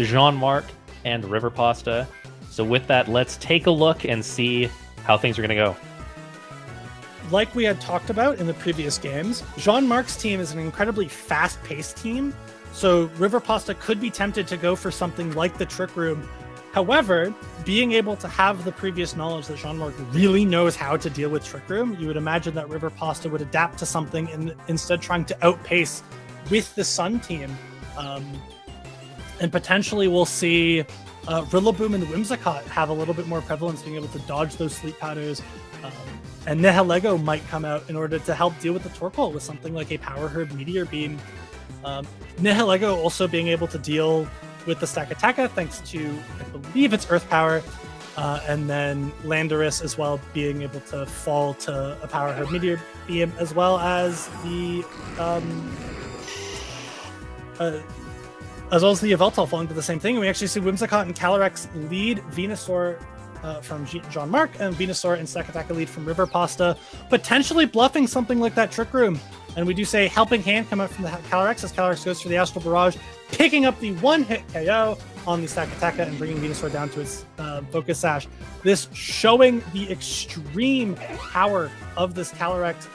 JeanMarc, and RiverPasta. So with that, let's take a look and see how things are going to go. Like we had talked about in the previous games, JeanMarc's team is an incredibly fast-paced team, so RiverPasta could be tempted to go for something like the Trick Room. However, being able to have the previous knowledge that JeanMarc really knows how to deal with Trick Room, you would imagine that RiverPasta would adapt to something and instead trying to outpace with the Sun team. And potentially we'll see Rillaboom and Whimsicott have a little bit more prevalence, being able to dodge those sleep powders. And Nihilego might come out in order to help deal with the Torkoal with something like a Power Herb Meteor Beam. Nihilego also being able to deal with the Stakataka thanks to, I believe it's Earth Power, and then Landorus as well being able to fall to a Power Herb Meteor Beam, as well as the Yveltal falling to the same thing. And we actually see Whimsicott and Calyrex lead Venusaur from JeanMarc, and Venusaur and Stakataka lead from RiverPasta, potentially bluffing something like that Trick Room. And we do say Helping Hand come out from the Calyrex as Calyrex goes for the Astral Barrage, picking up the one-hit KO on the Stakataka and bringing Venusaur down to its Focus Sash. This showing the extreme power of this Calyrex.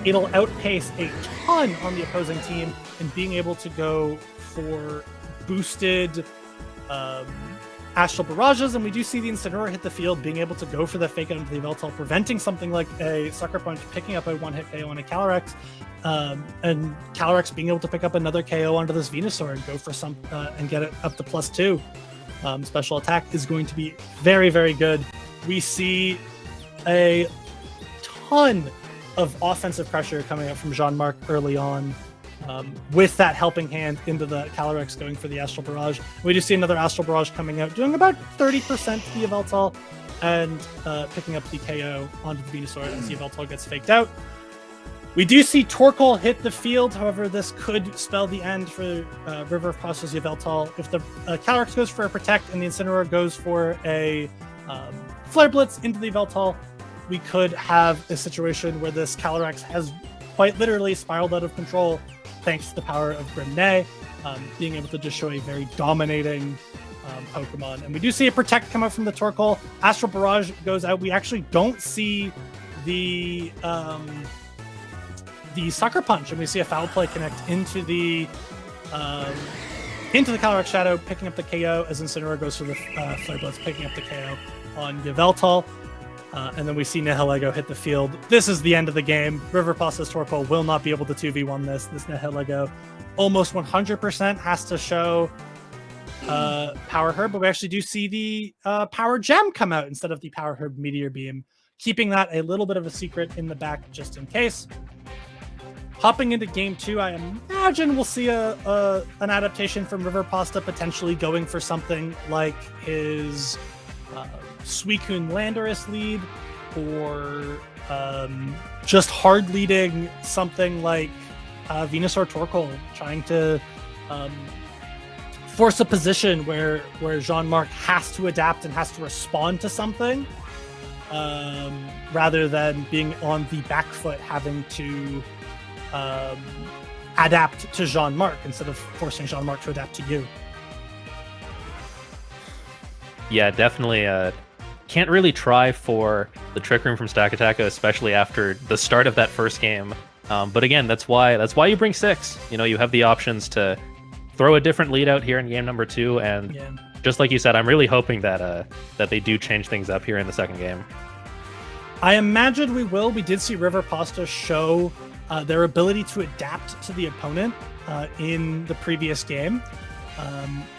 It'll outpace a ton on the opposing team in being able to go for boosted Astral Barrages, and we do see the Incineroar hit the field, being able to go for the fake out into the Yveltal, preventing something like a Sucker Punch, picking up a one-hit KO on a Calyrex, and Calyrex being able to pick up another KO onto this Venusaur and go for some and get it up to +2. Special attack is going to be very, very good. We see a ton of offensive pressure coming out from JeanMarc early on. With that Helping Hand into the Calyrex going for the Astral Barrage. We do see another Astral Barrage coming out, doing about 30% to the Yveltal, and picking up the KO onto the Venusaur as the Yveltal gets faked out. We do see Torkoal hit the field, however, this could spell the end for RiverPasta's Yveltal. If the Calyrex goes for a Protect and the Incineroar goes for a Flare Blitz into the Yveltal, we could have a situation where this Calyrex has quite literally spiraled out of control, thanks to the power of Grimne, being able to just show a very dominating Pokemon. And we do see a Protect come out from the Torkoal. Astral Barrage goes out. We actually don't see the Sucker Punch, and we see a Foul Play connect into the Calyrex Shadow, picking up the KO as Incineroar goes for the Flare Blitz, picking up the KO on Yveltal. And then we see Nihilego hit the field. This is the end of the game. RiverPasta's Torkoal will not be able to 2v1 this. This Nihilego almost 100% has to show Power Herb, but we actually do see the Power Gem come out instead of the Power Herb Meteor Beam, keeping that a little bit of a secret in the back just in case. Hopping into Game 2, I imagine we'll see an adaptation from RiverPasta, potentially going for something like his Suicune Landorus lead, or just hard leading something like Venusaur Torkoal, trying to force a position where JeanMarc has to adapt and has to respond to something, rather than being on the back foot, having to adapt to JeanMarc instead of forcing JeanMarc to adapt to you. Yeah, definitely. Can't really try for the Trick Room from Stakataka, especially after the start of that first game. But again, that's why you bring 6. You know, you have the options to throw a different lead out here in game number 2, and just like you said, I'm really hoping that they do change things up here in the second game. I imagine we will. We did see RiverPasta show their ability to adapt to the opponent in the previous game.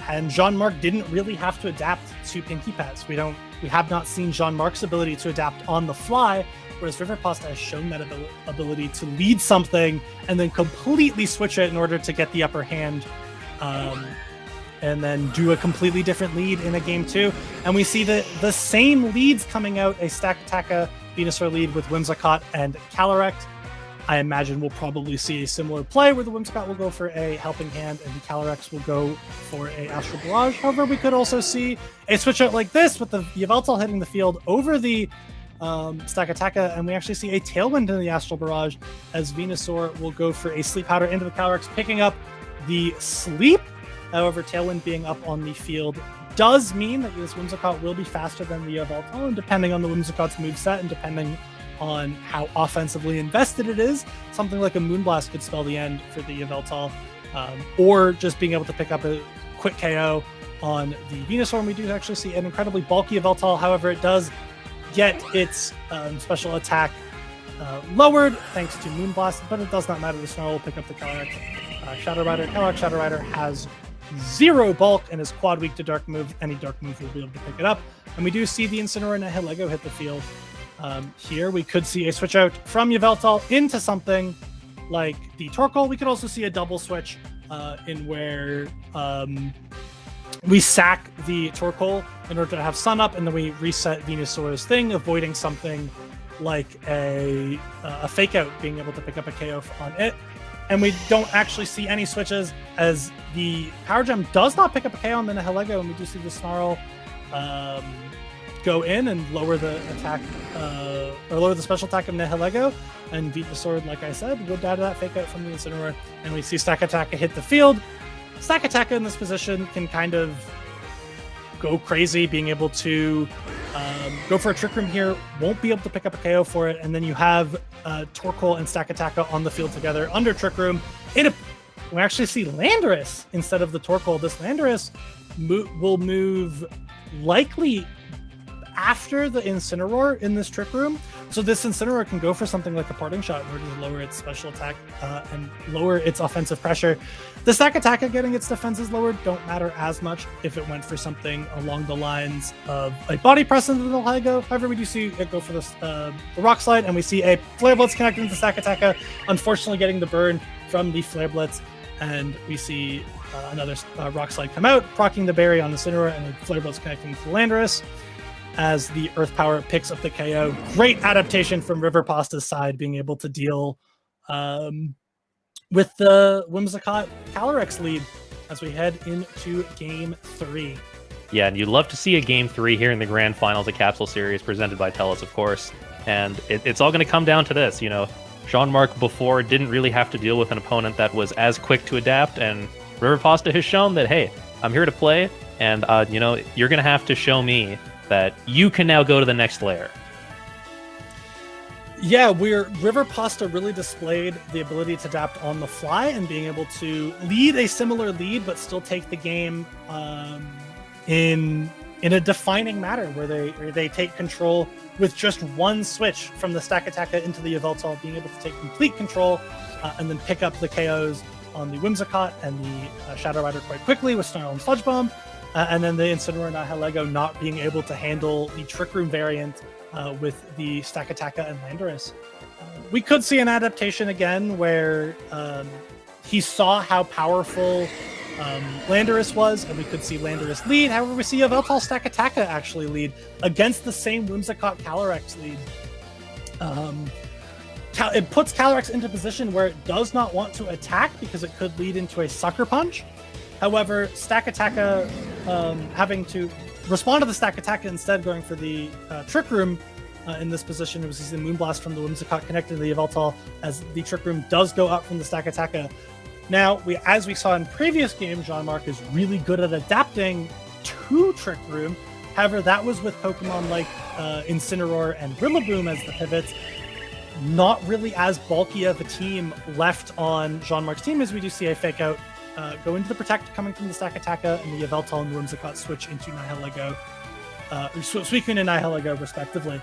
And JeanMarc didn't really have to adapt to Pinky Pets. We have not seen JeanMarc's ability to adapt on the fly, whereas RiverPasta has shown that ability to lead something and then completely switch it in order to get the upper hand, and then do a completely different lead in a Game 2. And we see the same leads coming out, a Stakataka Venusaur lead with Whimsicott and Calyrex. I imagine we'll probably see a similar play where the Whimsicott will go for a Helping Hand and the Calyrex will go for a Astral Barrage. However, we could also see a switch out like this with the Yveltal hitting the field over the Stakataka, and we actually see a Tailwind in the Astral Barrage as Venusaur will go for a Sleep Powder into the Calyrex, picking up the Sleep However, Tailwind being up on the field does mean that this Whimsicott will be faster than the Yveltal, and depending on the Whimsicott's moveset and depending on how offensively invested it is, something like a Moonblast could spell the end for the Yveltal, or just being able to pick up a quick KO on the Venusaur. And we do actually see an incredibly bulky Yveltal. However, it does get its special attack lowered thanks to Moonblast, but it does not matter. The Snarl will pick up the Calyrex Shadow Rider. Calyrex Shadow Rider has 0 bulk and is quad weak to dark move. Any dark move will be able to pick it up. And we do see the Incineroar and Nihilego hit the field. Here we could see a switch out from Yveltal into something like the Torkoal. We could also see a double switch in where we sack the Torkoal in order to have Sun up, and then we reset Venusaur's thing, avoiding something like a fake out being able to pick up a KO on it. And we don't actually see any switches, as the Power Gem does not pick up a KO on the Nihilego, and we do see the Snarl go in and lower the attack, or lower the special attack of Nihilego, and Venusaur, like I said, would die to that fake out from the Incineroar, and we see Stakataka hit the field. Stakataka in this position can kind of go crazy, being able to go for a Trick Room here, won't be able to pick up a KO for it, and then you have Torkoal and Stakataka on the field together under Trick Room. We actually see Landorus instead of the Torkoal. This Landorus will move likely after the Incineroar in this Trick Room. So this Incineroar can go for something like a Parting Shot in order to lower its special attack and lower its offensive pressure. The Stakataka getting its defenses lowered don't matter as much if it went for something along the lines of a Body Press into the Nihilego. However, we do see it go for the Rock Slide, and we see a Flare Blitz connecting to Stakataka, unfortunately getting the burn from the Flare Blitz, and we see another Rock Slide come out, proccing the Berry on the Incineroar, and the Flare Blitz connecting to Landorus as the Earth Power picks up the KO. Great adaptation from RiverPasta's side, being able to deal with the Whimsicott Calyrex lead as we head into Game 3. Yeah, and you'd love to see a Game 3 here in the Grand Finals of Capsule Series, presented by Telus, of course. And it's all going to come down to this. You know, JeanMarc before didn't really have to deal with an opponent that was as quick to adapt, and RiverPasta has shown that, hey, I'm here to play, and you know, you're going to have to show me that you can now go to the next layer. Yeah, RiverPasta really displayed the ability to adapt on the fly and being able to lead a similar lead, but still take the game in a defining manner, where they take control with just one switch from the Stakataka into the Yveltal, being able to take complete control and then pick up the KOs on the Whimsicott and the Shadow Rider quite quickly with Snarl and Sludge Bomb. And then the Incineroar and Nihilego not being able to handle the Trick Room variant with the Stakataka and Landorus. We could see an adaptation again where he saw how powerful Landorus was, and we could see Landorus lead. However, we see Yveltal Stakataka actually lead against the same Whimsicott Calyrex lead. It puts Calyrex into a position where it does not want to attack because it could lead into a Sucker Punch. However, Stakataka having to respond to the Stakataka instead, going for the Trick Room in this position. It was the Moonblast from the Whimsicott connected to the Yveltal, as the Trick Room does go up from the Stakataka. Now, as we saw in previous games, JeanMarc is really good at adapting to Trick Room. However, that was with Pokemon like Incineroar and Rillaboom as the pivots. Not really as bulky of a team left on JeanMarc's team, as we do see a Fake Out go into the Protect coming from the Stakataka, and the Yveltal and the Whimsicott switch into Nihilego, Suicune and Nihilego respectively.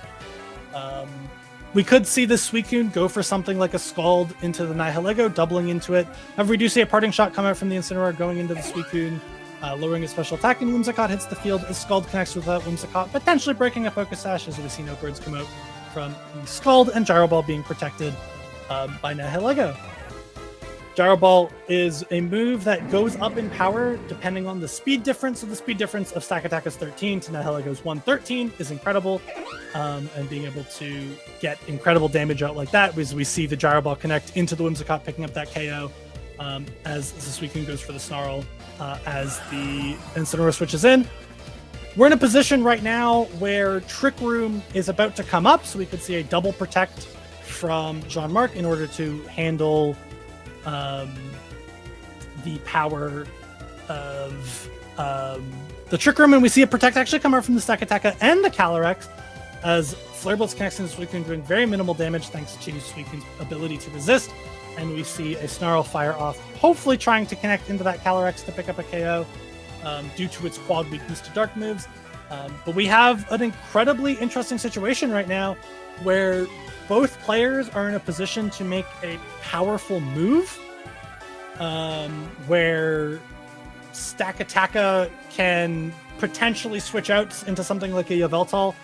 We could see the Suicune go for something like a Scald into the Nihilego, doubling into it. However, we do see a Parting Shot come out from the Incineroar going into the Suicune, lowering its special attack, and Whimsicott hits the field as Scald connects with that Whimsicott, potentially breaking a Focus Sash, as we see no birds come out from the Scald, and Gyro Ball being protected by Nihilego. Gyro Ball is a move that goes up in power depending on the speed difference. So the speed difference of Stakataka's 13 to Nihilego's 113 is incredible. And being able to get incredible damage out like that, as we see the Gyro Ball connect into the Whimsicott, picking up that KO as the Suicune goes for the Snarl as the Incineroar switches in. We're in a position right now where Trick Room is about to come up, so we could see a double protect from JeanMarc in order to handle the power of the Trick Room, and we see a Protect actually come out from the Stakataka and the Calyrex, as Flare Blitz connects into Suicune, doing very minimal damage thanks to Suicune's ability to resist. And we see a Snarl fire off, hopefully trying to connect into that Calyrex to pick up a KO due to its quad weakness to dark moves. But we have an incredibly interesting situation right now where both players are in a position to make a powerful move, where Stakataka can potentially switch out into something like a Yveltal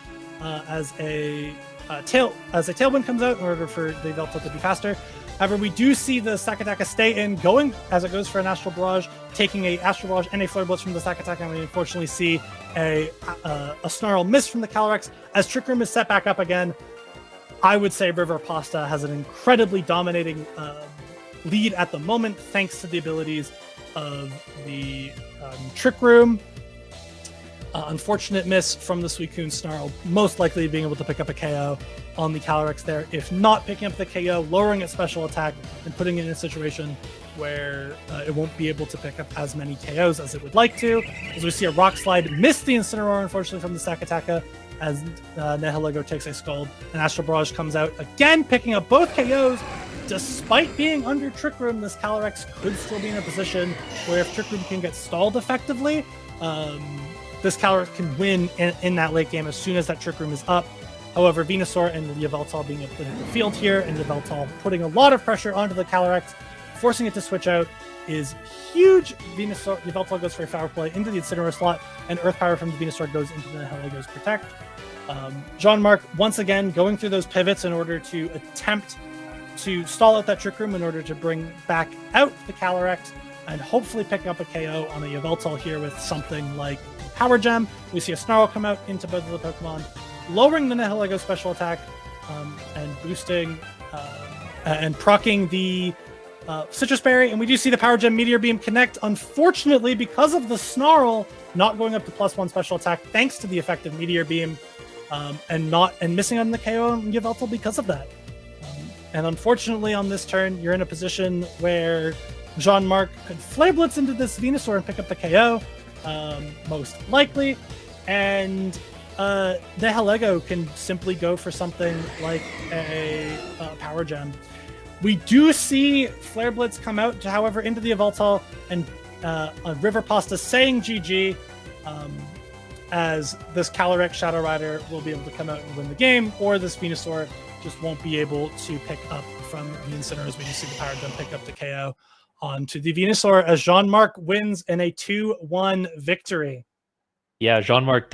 as a Tailwind comes out in order for the Yveltal to be faster. However, we do see the Stakataka stay in, going as it goes for an Astral Barrage, taking a Astral Barrage and a Flare Blitz from the Stakataka, and we unfortunately see a Snarl miss from the Calyrex. As Trick Room is set back up again, I would say RiverPasta has an incredibly dominating lead at the moment, thanks to the abilities of the Trick Room. Unfortunate miss from the Suicune Snarl, most likely being able to pick up a KO on the Calyrex there. If not picking up the KO, lowering its special attack and putting it in a situation where it won't be able to pick up as many KOs as it would like to. As we see a Rock Slide miss the Incineroar, unfortunately, from the Stakataka, as Nihilego takes a Scald. And Astral Barrage comes out again, picking up both KOs. Despite being under Trick Room, this Calyrex could still be in a position where if Trick Room can get stalled effectively, this Calyrex can win in that late game as soon as that Trick Room is up. However, Venusaur and Yveltal being able to hit the field here, and Yveltal putting a lot of pressure onto the Calyrex, forcing it to switch out, is huge. Yveltal goes for a Foul Play into the Incineroar slot, and Earth Power from the Venusaur goes into the Heligo's Protect. JeanMarc, once again, going through those pivots in order to attempt to stall out that Trick Room in order to bring back out the Calyrex, and hopefully pick up a KO on a Yveltal here with something like Power Gem. We see a Snarl come out into both of the Pokemon, lowering the Nihilego special attack and boosting and proccing the Citrus Berry. And we do see the Power Gem Meteor Beam connect. Unfortunately, because of the Snarl not going up to +1 special attack, thanks to the effective Meteor Beam, and missing on the KO on Yveltal because of that. And unfortunately, on this turn, you're in a position where JeanMarc could Flare Blitz into this Venusaur and pick up the KO, most likely, and Nihilego can simply go for something like a Power Gem. We do see Flare Blitz come out, however, into the Yveltal, and RiverPasta saying GG, as this Calyrex Shadow Rider will be able to come out and win the game, or this Venusaur just won't be able to pick up from the Incineroar, as we just see the Power Gem pick up the KO onto the Venusaur, as JeanMarc wins in a 2-1 victory. Yeah, JeanMarc